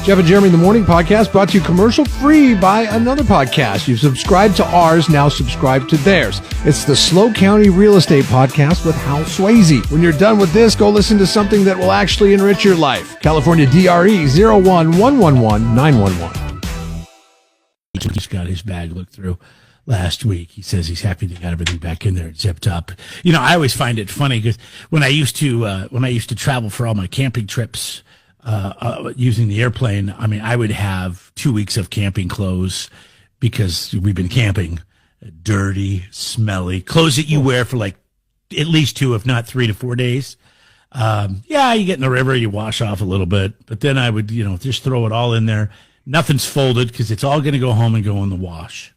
Jeff and Jeremy in the Morning podcast brought to you commercial free by another podcast. You've subscribed to ours, now subscribe to theirs. It's the Slow County Real Estate Podcast with Hal Swayze. When you're done with this, go listen to something that will actually enrich your life. California DRE 01111911. He's got his bag looked through last week. He says he's happy they got everything back in there and zipped up. You know, I always find it funny because when I used to travel for all my camping trips, using the airplane, I mean, I would have 2 weeks of camping clothes because we've been camping. Dirty, smelly clothes that you wear for like at least 2, if not 3 to 4 days. You get in the river, you wash off a little bit, but then I would, just throw it all in there. Nothing's folded because it's all going to go home and go in the wash.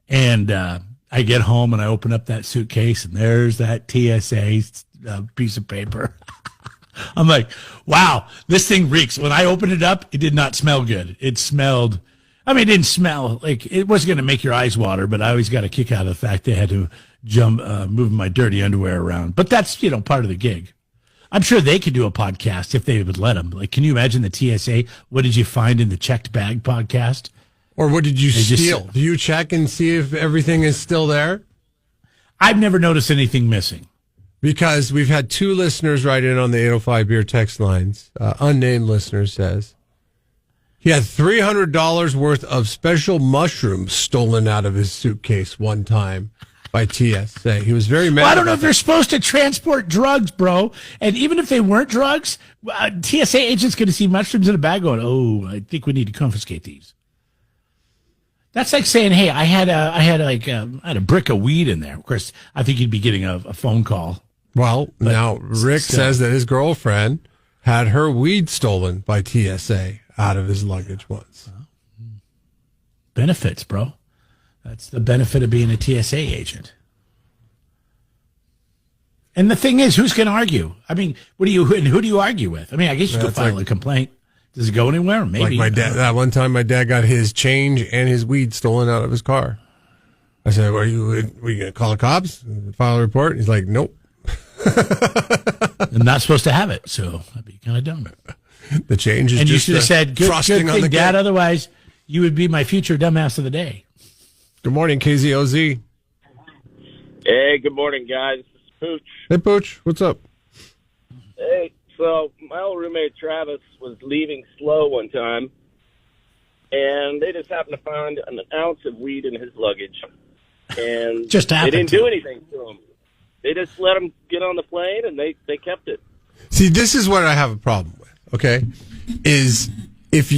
And I get home and I open up that suitcase and there's that TSA piece of paper. I'm like, wow, this thing reeks. When I opened it up, it did not smell good. It smelled, it didn't smell like it was going to make your eyes water, but I always got a kick out of the fact they had to move my dirty underwear around. But that's, part of the gig. I'm sure they could do a podcast if they would let them. Like, can you imagine the TSA? What did you find in the checked bag podcast? Or what did you steal? Do you check and see if everything is still there? I've never noticed anything missing. Because we've had 2 listeners write in on the 805 Beer text lines. Unnamed listener says he had $300 worth of special mushrooms stolen out of his suitcase one time by TSA. He was very mad. Well, I don't know if they're supposed to transport drugs, bro. And even if they weren't drugs, TSA agent's going to see mushrooms in a bag going, oh, I think we need to confiscate these. That's like saying, hey, I had a brick of weed in there. Of course, I think you'd be getting a phone call. Well, now Rick says that his girlfriend had her weed stolen by TSA out of his luggage once. Benefits, bro. That's the benefit of being a TSA agent. And the thing is, who's going to argue? I mean, who do you argue with? I mean, I guess you could file a complaint. Does it go anywhere? Maybe. Like my dad, that one time my dad got his change and his weed stolen out of his car. I said, were you going to call the cops and file a report? He's like, nope. I'm not supposed to have it, so that'd be kind of dumb. The change is and just you should have said, good frosting thing, on the Dad, cake. otherwise you would be my future dumbass of the day. Good morning, KZOZ. Hey, good morning, guys. This is Pooch. Hey, Pooch. What's up? Hey, so my old roommate Travis was leaving slow one time, and they just happened to find an ounce of weed in his luggage. And they didn't do anything to him. They just let him get on the plane, and they kept it. See, this is what I have a problem with, okay? Is if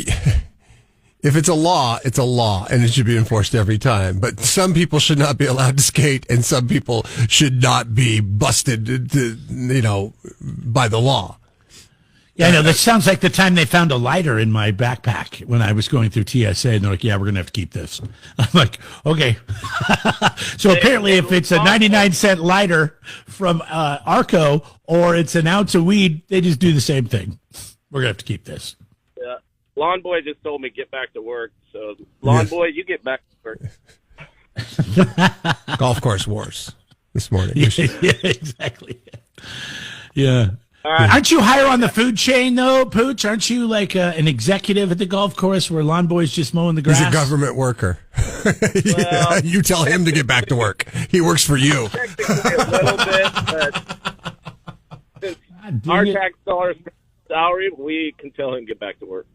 it's a law, it's a law, and it should be enforced every time. But some people should not be allowed to skate, and some people should not be busted, by the law. Yeah, I know. That sounds like the time they found a lighter in my backpack when I was going through TSA, and they're like, yeah, we're going to have to keep this. I'm like, okay. So apparently if it's a 99-cent lighter from Arco or it's an ounce of weed, they just do the same thing. We're going to have to keep this. Yeah. Lawn Boy just told me get back to work. So, Lawn Boy, you get back to work. Golf course wars this morning. Yeah, exactly. Yeah. All right. Aren't you higher on the food chain, though, Pooch? Aren't you like an executive at the golf course where Lawn Boy's just mowing the grass? He's a government worker. Well, you tell him to get back to work. He works for you. Technically a little bit, but since our tax dollars salary, we can tell him to get back to work.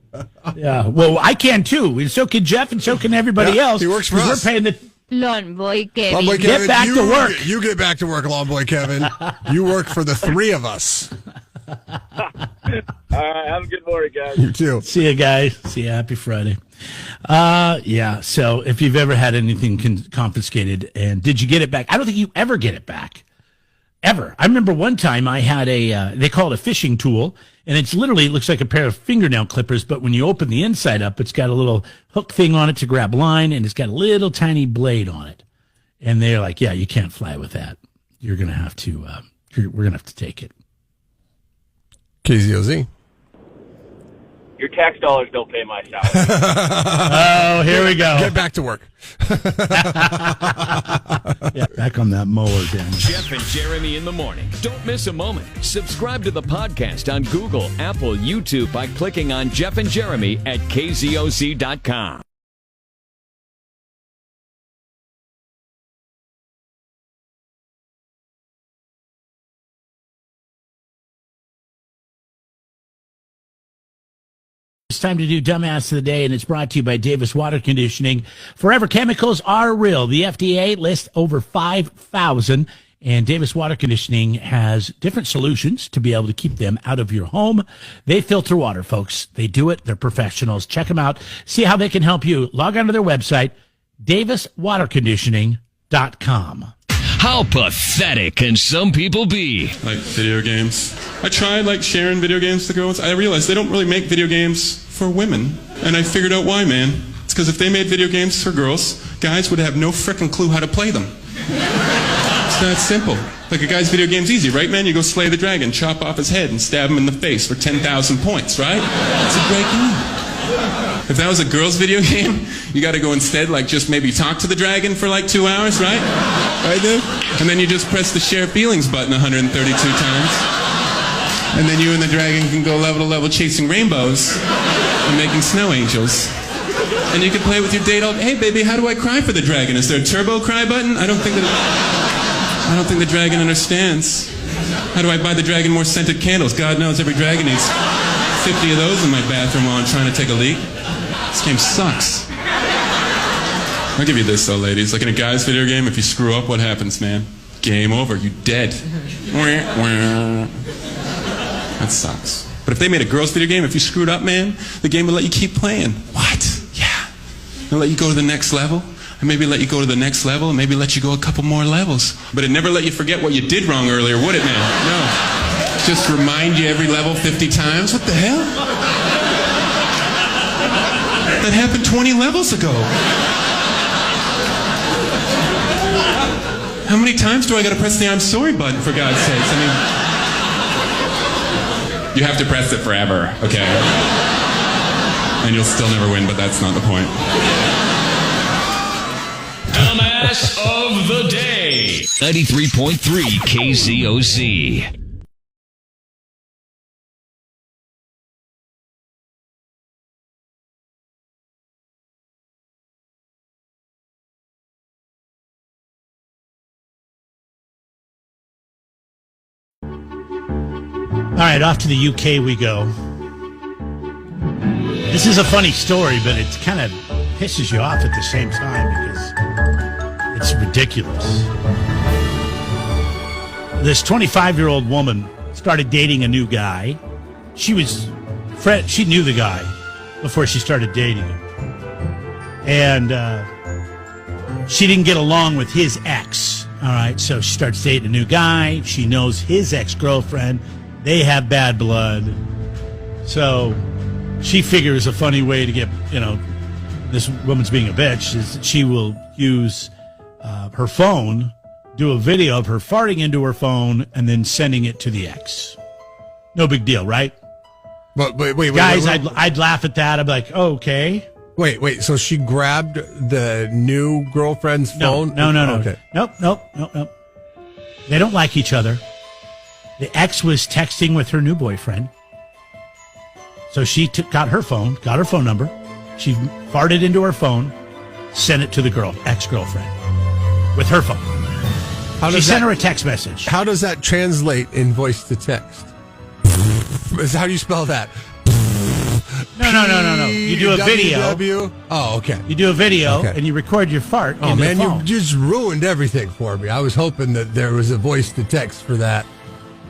Yeah, well, I can too, and so can Jeff, and so can everybody else. He works for us. We're paying the Lawn Boy Kevin. Lawn Boy Kevin, get back to work. You get back to work, Lawn Boy Kevin. You work for the 3 of us. All right, have a good morning, guys. You too. See you guys. See you. Happy Friday. Yeah. So if you've ever had anything confiscated, and did you get it back? I don't think you ever get it back. Ever. I remember one time I had they call it a fishing tool, and it looks like a pair of fingernail clippers, but when you open the inside up, it's got a little hook thing on it to grab line, and it's got a little tiny blade on it. And they're like, yeah, you can't fly with that. You're going to have to, we're going to have to take it. KZOZ. your tax dollars don't pay my salary. Oh, here we go. Get back to work. Yeah, back on that mower, Dan. Jeff and Jeremy in the morning. Don't miss a moment. Subscribe to the podcast on Google, Apple, YouTube by clicking on Jeff and Jeremy at KZOC.com. It's time to do Dumbass of the Day, and it's brought to you by Davis Water Conditioning. Forever chemicals are real. The FDA lists over 5,000, and Davis Water Conditioning has different solutions to be able to keep them out of your home. They filter water, folks. They do it. They're professionals. Check them out. See how they can help you. Log on to their website, daviswaterconditioning.com. How pathetic can some people be? Like video games. I tried sharing video games to girls. I realized they don't really make video games for women. And I figured out why, man. It's because if they made video games for girls, guys would have no frickin' clue how to play them. It's that simple. Like a guy's video game's easy, right, man? You go slay the dragon, chop off his head, and stab him in the face for 10,000 points, right? It's a great game. If that was a girl's video game, you got to go instead, just maybe talk to the dragon for 2 hours, right? Right, dude? And then you just press the share feelings button 132 times. And then you and the dragon can go level to level chasing rainbows and making snow angels. And you can play with your date all, hey baby, how do I cry for the dragon? Is there a turbo cry button? I don't think the dragon understands. How do I buy the dragon more scented candles? God knows every dragon needs 50 of those in my bathroom while I'm trying to take a leak. This game sucks. I'll give you this though, ladies. Like in a guy's video game, if you screw up, what happens, man? Game over. You dead. That sucks. But if they made a girl's video game, if you screwed up, man, the game would let you keep playing. What? Yeah. It'll let you go to the next level, and maybe let you go to the next level, and maybe let you go a couple more levels. But it never let you forget what you did wrong earlier, would it, man? No. Just remind you every level 50 times. What the hell? That happened 20 levels ago. How many times do I gotta press the I'm sorry button, for God's sakes? I mean, you have to press it forever, okay? And you'll still never win, but that's not the point. Dumbass of the Day. 93.3 KZOC. All right, off to the UK we go. This is a funny story, but it kind of pisses you off at the same time because it's ridiculous. This 25-year-old woman started dating a new guy. She knew the guy before she started dating him. And she didn't get along with his ex. All right, so she starts dating a new guy. She knows his ex-girlfriend. They have bad blood. So she figures a funny way to get, this woman's being a bitch, is that she will use her phone, do a video of her farting into her phone, and then sending it to the ex. No big deal, right? But wait, guys, I'd laugh at that. I'd be like, oh, okay. Wait. So she grabbed the new girlfriend's phone? No. Okay. Nope. They don't like each other. The ex was texting with her new boyfriend. So she got her phone number. She farted into her phone, sent it to the ex-girlfriend with her phone. She sent her a text message. How does that translate in voice to text? How do you spell that? No. You do a video. Oh, okay. You do a video and you record your fart into the phone. You just ruined everything for me. I was hoping that there was a voice to text for that.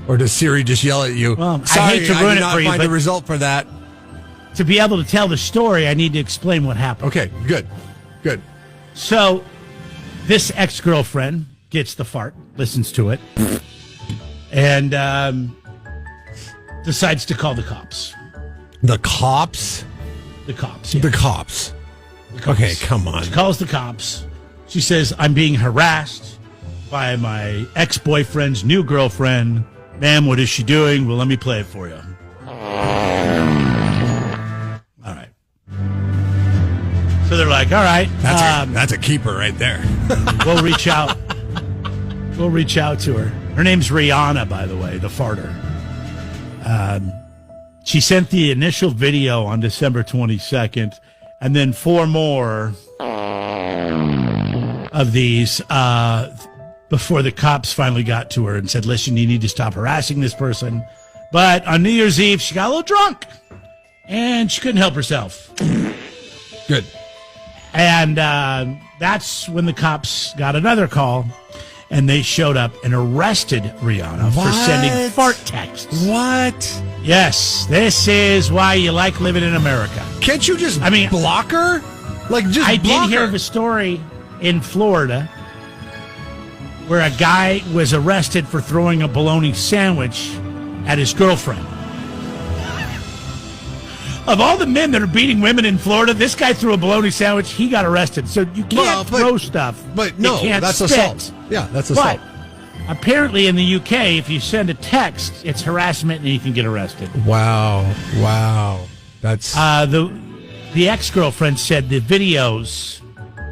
Or does Siri just yell at you? Well, sorry, I hate to ruin it for you, find but a result for that. To be able to tell the story, I need to explain what happened. Okay, good. So, this ex-girlfriend gets the fart, listens to it, and decides to call the cops. The cops? The cops, yeah. The cops. Okay, come on. She calls the cops. She says, I'm being harassed by my ex-boyfriend's new girlfriend. Ma'am, what is she doing? Well, let me play it for you. So they're like, all right. That's a keeper right there. We'll reach out. We'll reach out to her. Her name's Rihanna, by the way, the farter. She sent the initial video on December 22nd, and then 4 more of these before the cops finally got to her and said, listen, you need to stop harassing this person. But on New Year's Eve, she got a little drunk, and she couldn't help herself. Good. And that's when the cops got another call, and they showed up and arrested Rihanna for sending fart texts. What? Yes, this is why you like living in America. Can't you just block her? Like, just I block did hear her. of a story in Florida where a guy was arrested for throwing a bologna sandwich at his girlfriend. Of all the men that are beating women in Florida, this guy threw a bologna sandwich. He got arrested. So you can't throw stuff. But no, you can't that's spit. assault. Yeah, that's assault. But apparently in the UK, if you send a text, it's harassment and you can get arrested. Wow. That's the ex-girlfriend said the videos.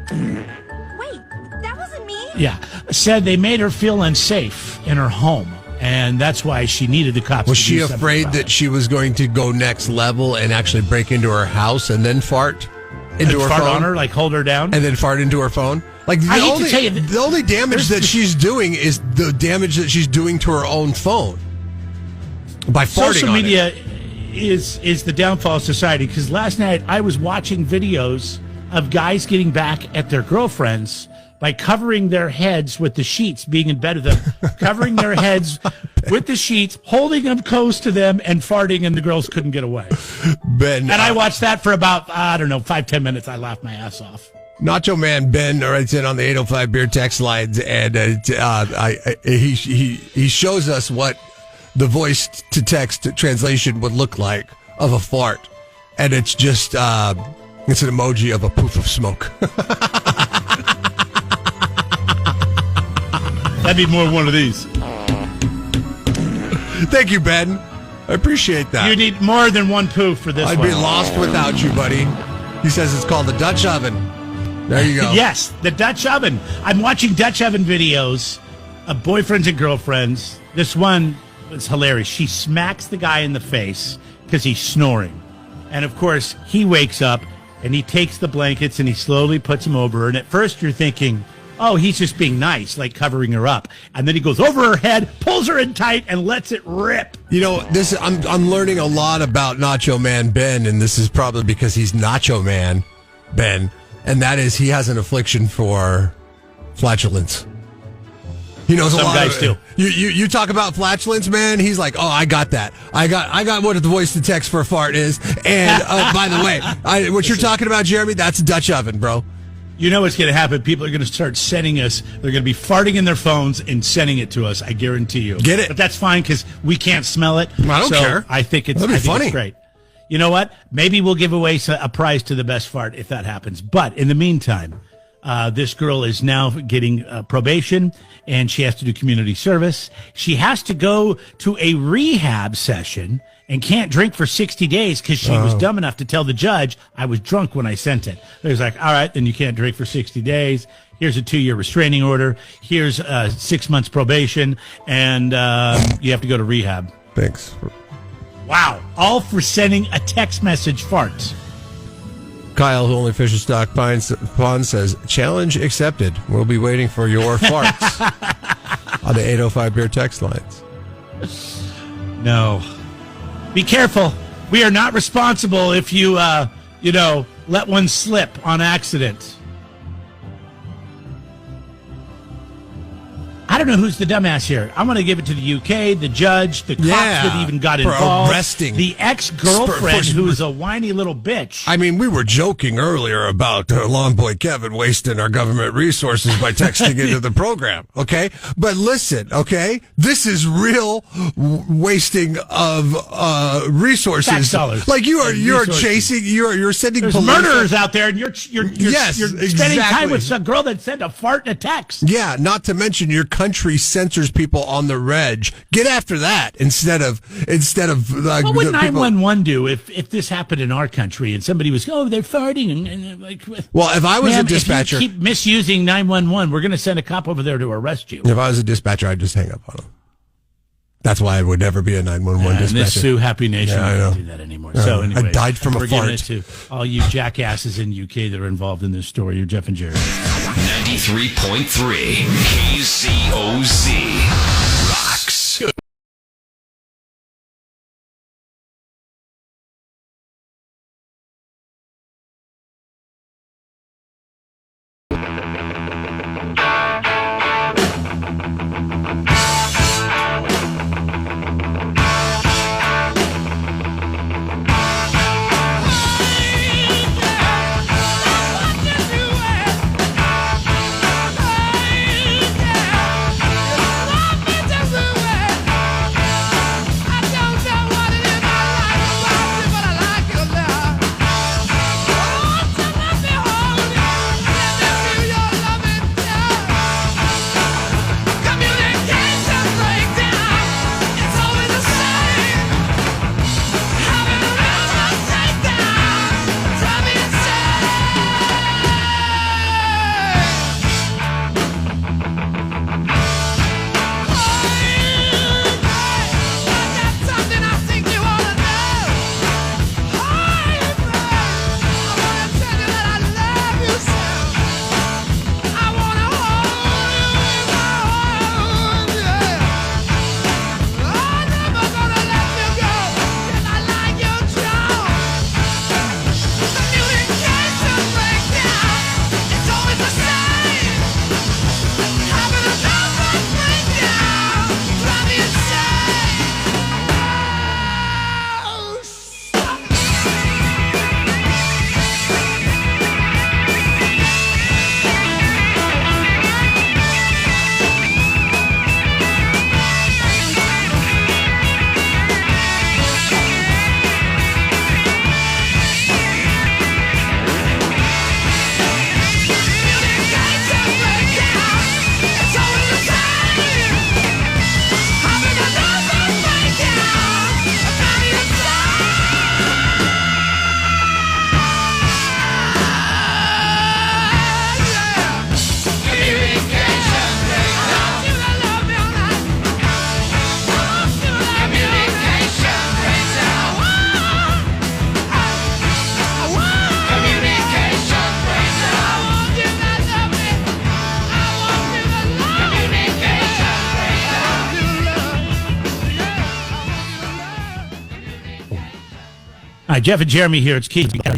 Wait, that wasn't me. Yeah, said they made her feel unsafe in her home. And that's why she needed the cops. Was to she do something afraid about that it. she was going to go next level and actually break into her house and then fart into her fart phone? on her, like hold her down? And then fart into her phone? Like, I hate to tell you that the only damage that she's doing is the damage that she's doing to her own phone by farting Social on media it. is the downfall of society, because last night I was watching videos of guys getting back at their girlfriends by covering their heads with the sheets, being in bed with them, covering their heads with the sheets, holding them close to them, and farting, and the girls couldn't get away. Ben, And I watched that for about, 5-10 minutes. I laughed my ass off. Nacho Man Ben writes in on the 805 beer text lines, and he shows us what the voice to text translation would look like of a fart, and it's just it's an emoji of a poof of smoke. That'd be more one of these. Thank you, Ben. I appreciate that. You need more than one poof for this I'd one. be lost without you, buddy. He says it's called the Dutch oven. There you go. Yes, the Dutch oven. I'm watching Dutch oven videos of boyfriends and girlfriends. This one was hilarious. She smacks the guy in the face because he's snoring. And, of course, he wakes up and he takes the blankets and he slowly puts them over her. And at first you're thinking, oh, he's just being nice, like covering her up. And then he goes over her head, pulls her in tight, and lets it rip. You know, I'm learning a lot about Nacho Man Ben, and this is probably because he's Nacho Man Ben, and that is he has an affliction for flatulence. He knows Some a lot. guys do. You talk about flatulence, man. He's like, oh, I got that. I got what the voice to text for a fart is. And by the way, what you're talking about, Jeremy, that's a Dutch oven, bro. You know what's going to happen? People are going to start sending us, they're going to be farting in their phones and sending it to us. I guarantee you. Get it? But that's fine because we can't smell it. I don't care. I think it's funny. It's great. You know what? Maybe we'll give away a prize to the best fart if that happens. But in the meantime, this girl is now getting probation, and she has to do community service. She has to go to a rehab session and can't drink for 60 days because she was dumb enough to tell the judge, I was drunk when I sent it. He was like, all right, then you can't drink for 60 days. Here's a 2-year restraining order. Here's 6 months probation, and you have to go to rehab. Thanks. Wow. All for sending a text message farts. Kyle, who only fishes stock pond, says, challenge accepted. We'll be waiting for your farts on the 805 beer text lines. No. Be careful. We are not responsible if you, let one slip on accident. I don't know who's the dumbass here. I'm going to give it to the UK, the judge, the cops that even got for involved. arresting. The ex-girlfriend who's a whiny little bitch. I mean, we were joking earlier about Long Boy Kevin wasting our government resources by texting into the program, okay? But listen, okay? This is real wasting of resources. Tax dollars. Like you're Resources. chasing, you're sending There's police. murderers out there, and you're Yes, spending exactly. time with some girl that sent a fart in a text. Yeah, not to mention your country country censors people on the reg. Get after that instead of what would 911 do if this happened in our country and somebody was they're farting and like. Well, if I was a dispatcher, if you keep misusing 911, we're going to send a cop over there to arrest you. If I was a dispatcher, I'd just hang up on them. That's why I would never be a 911 dispatcher. In this Sue Happy Nation, I we don't do that anymore. So anyway, I died from a we're giving fart. it to all you jackasses in UK that are involved in this story. You're Jeff and Jerry. 93.3 KCOZ rocks. Hi, Jeff and Jeremy here. It's Keith. I'm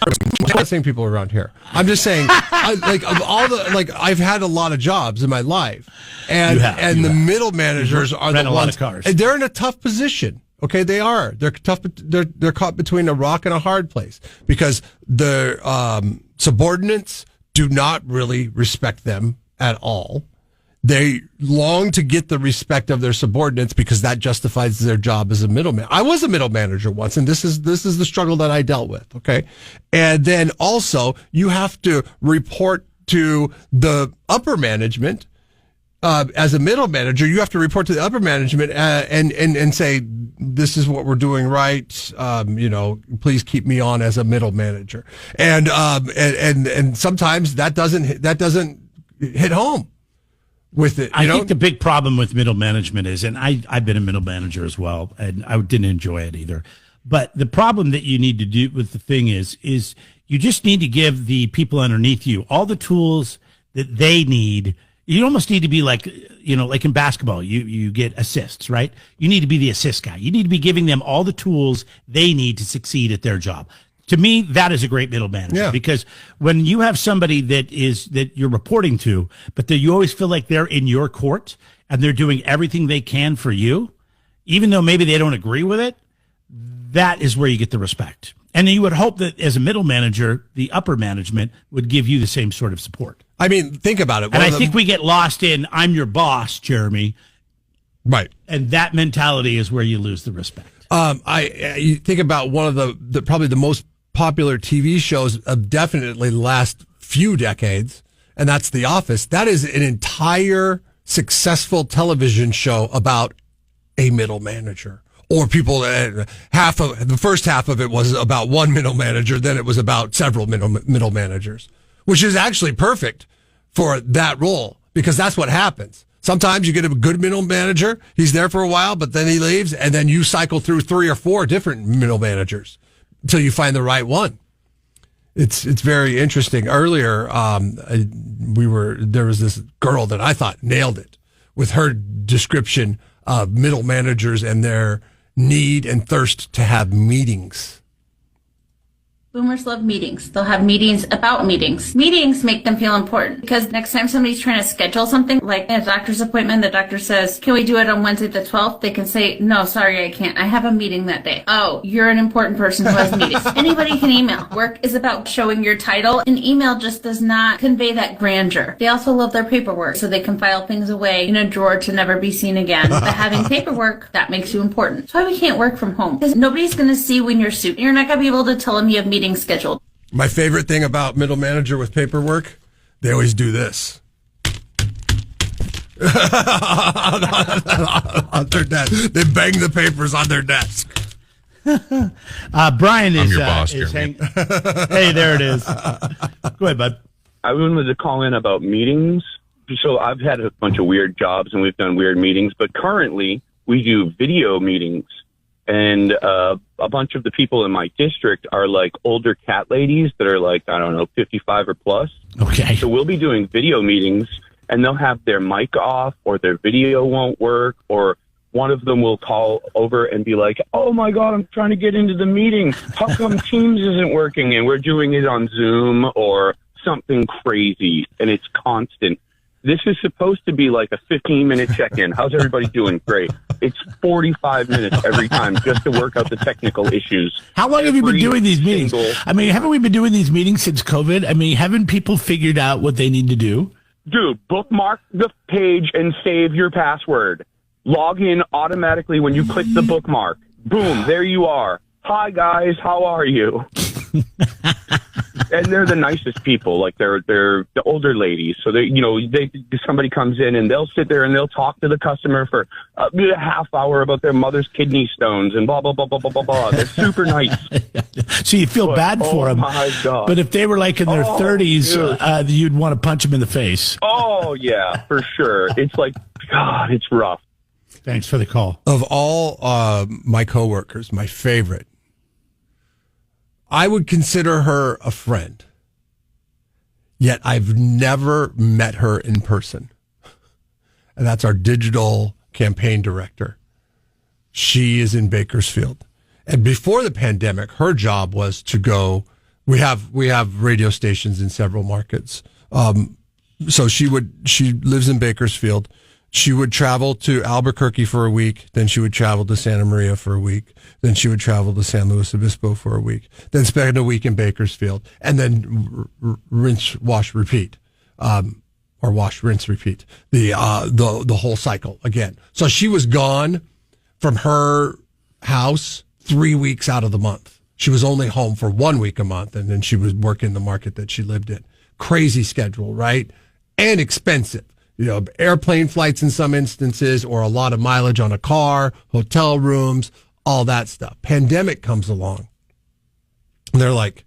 not saying people around here. I'm just saying, I've had a lot of jobs in my life, and the middle managers are the ones. They're in a tough position. Okay, they are. They're tough. They're caught between a rock and a hard place because their subordinates do not really respect them at all. They long to get the respect of their subordinates because that justifies their job as a middleman. I was a middle manager once, and this is the struggle that I dealt with. Okay, and then also you have to report to the upper management. As a middle manager, you have to report to the upper management and say, this is what we're doing right. Please keep me on as a middle manager. And sometimes that doesn't hit home with it. I think the big problem with middle management is, and I've been a middle manager as well, and I didn't enjoy it either. But the problem that you need to do with the thing is you just need to give the people underneath you all the tools that they need. You almost need to be like in basketball, you get assists, right? You need to be the assist guy. You need to be giving them all the tools they need to succeed at their job. To me, that is a great middle manager because when you have somebody that you're reporting to, but that you always feel like they're in your court and they're doing everything they can for you, even though maybe they don't agree with it, that is where you get the respect. And you would hope that as a middle manager, the upper management would give you the same sort of support. I mean, think about it. And I think we get lost in, I'm your boss, Jeremy. Right. And that mentality is where you lose the respect. You think about one of the probably the most popular TV shows of definitely the last few decades, and that's The Office. That is an entire successful television show about a middle manager. Or people, the first half of it was about one middle manager, then it was about several middle managers, which is actually perfect for that role because that's what happens. Sometimes you get a good middle manager, he's there for a while, but then he leaves, and then you cycle through 3 or 4 different middle managers until you find the right one. It's very interesting. Earlier, there was this girl that I thought nailed it with her description of middle managers and their need and thirst to have meetings. Boomers love meetings. They'll have meetings about meetings. Meetings make them feel important because next time somebody's trying to schedule something, like a doctor's appointment, the doctor says, can we do it on Wednesday the 12th? They can say, no, sorry, I can't. I have a meeting that day. Oh, you're an important person who has meetings. Anybody can email. Work is about showing your title. An email just does not convey that grandeur. They also love their paperwork so they can file things away in a drawer to never be seen again. But having paperwork, that makes you important. That's why we can't work from home because nobody's going to see when you're suit. You're not going to be able to tell them you have meetings scheduled. My favorite thing about middle manager with paperwork, they always do this. On their desk. They bang the papers on their desk. Brian is. I'm your boss, Hey, there it is. Go ahead, bud. I wanted to call in about meetings. So I've had a bunch of weird jobs and we've done weird meetings, but currently we do video meetings. And a bunch of the people in my district are like older cat ladies that are like, I don't know, 55 or plus. Okay. So we'll be doing video meetings and they'll have their mic off or their video won't work, or one of them will call over and be like, oh my God, I'm trying to get into the meeting. How come Teams isn't working? And we're doing it on Zoom or something crazy, and it's constant. This is supposed to be like a 15-minute check-in. How's everybody doing? Great. It's 45 minutes every time just to work out the technical issues. How long have you been doing these meetings? I mean, haven't we been doing these meetings since COVID? I mean, haven't people figured out what they need to do? Dude, bookmark the page and save your password. Log in automatically when you click the bookmark. Boom, there you are. Hi, guys. How are you? And they're the nicest people. Like they're the older ladies. So somebody comes in and they'll sit there and they'll talk to the customer for a half hour about their mother's kidney stones and blah blah blah blah blah blah blah. They're super nice. So you feel bad for them. Oh my God! But if they were like in their 30s, you'd want to punch them in the face. Oh yeah, for sure. It's like, God, it's rough. Thanks for the call. Of all my coworkers, my favorite, I would consider her a friend, yet I've never met her in person. And that's our digital campaign director. She is in Bakersfield. And before the pandemic, her job was to go, we have radio stations in several markets. So she lives in Bakersfield. She would travel to Albuquerque for a week. Then she would travel to Santa Maria for a week. Then she would travel to San Luis Obispo for a week. Then spend a week in Bakersfield. And then rinse, wash, repeat. Or wash, rinse, repeat. The whole cycle again. So she was gone from her house 3 weeks out of the month. She was only home for 1 week a month. And then she was working the market that she lived in. Crazy schedule, right? And expensive. Airplane flights in some instances, or a lot of mileage on a car, hotel rooms, all that stuff. Pandemic comes along. And they're like,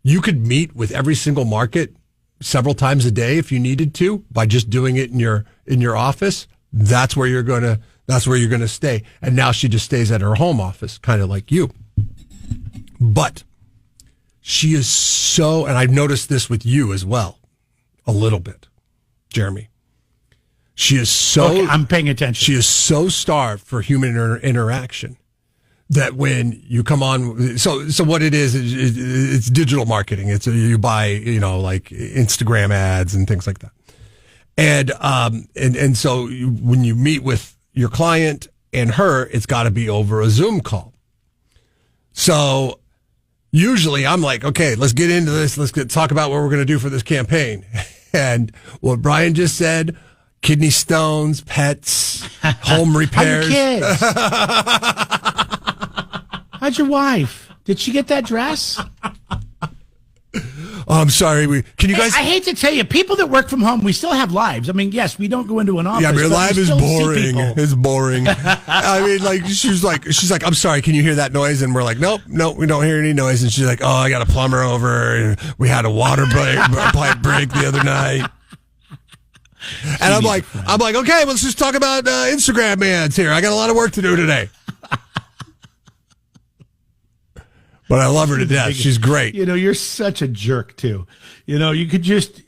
you could meet with every single market several times a day if you needed to by just doing it in your office. That's where you're going to stay. And now she just stays at her home office, kind of like you. But she is so, and I've noticed this with you as well, a little bit. Jeremy, she is so. Okay, I'm paying attention. She is so starved for human interaction that when you come on, so what it is, it's digital marketing. It's you buy, like Instagram ads and things like that, and so when you meet with your client and her, it's got to be over a Zoom call. So usually I'm like, okay, let's get into this. Let's talk about what we're going to do for this campaign. And what Brian just said, kidney stones, pets, home repairs. How your kids? How's your wife? Did she get that dress? Oh, I'm sorry. Can you guys? I hate to tell you, people that work from home, we still have lives. I mean, yes, we don't go into an office. Yeah, but your life is boring. It's It's boring. I mean, like she's like, I'm sorry. Can you hear that noise? And we're like, nope, we don't hear any noise. And she's like, oh, I got a plumber over. And we had a water pipe break the other night. And I'm like, okay, let's just talk about Instagram ads here. I got a lot of work to do today. But I love her to death. She's great. You know, you're such a jerk, too. You know, you could just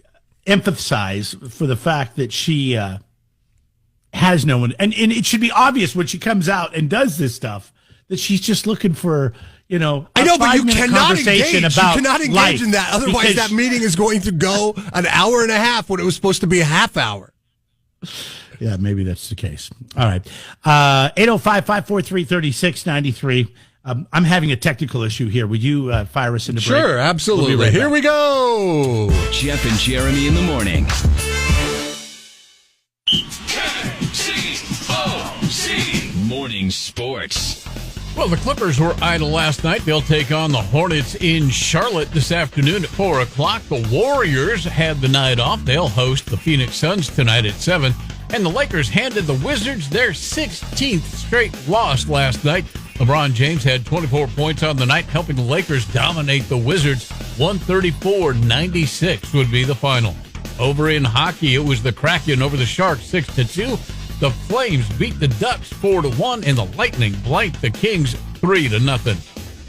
emphasize for the fact that she has no one. And it should be obvious when she comes out and does this stuff that she's just looking for, you know, I know, but you cannot engage. You cannot engage in that. Otherwise, that meeting is going to go an hour and a half when it was supposed to be a half hour. Yeah, maybe that's the case. All right. 805-543-3693. I'm having a technical issue here. Would you fire us into break? Sure, absolutely. We'll Here we go. Jeff and Jeremy in the morning. KCOC Morning Sports. Well, the Clippers were idle last night. They'll take on the Hornets in Charlotte this afternoon at 4 o'clock. The Warriors had the night off. They'll host the Phoenix Suns tonight at 7. And the Lakers handed the Wizards their 16th straight loss last night. LeBron James had 24 points on the night, helping the Lakers dominate the Wizards. 134-96 would be the final. Over in hockey, it was the Kraken over the Sharks 6-2. The Flames beat the Ducks 4-1, and the Lightning blanked the Kings 3-0.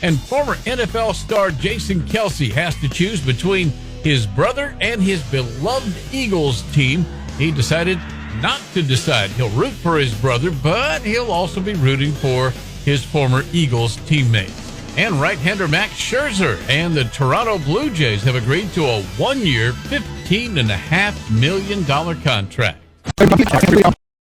And former NFL star Jason Kelce has to choose between his brother and his beloved Eagles team. He decided not to decide. He'll root for his brother, but he'll also be rooting for his former Eagles teammates. And right-hander Max Scherzer and the Toronto Blue Jays have agreed to a one-year, $15.5 million contract.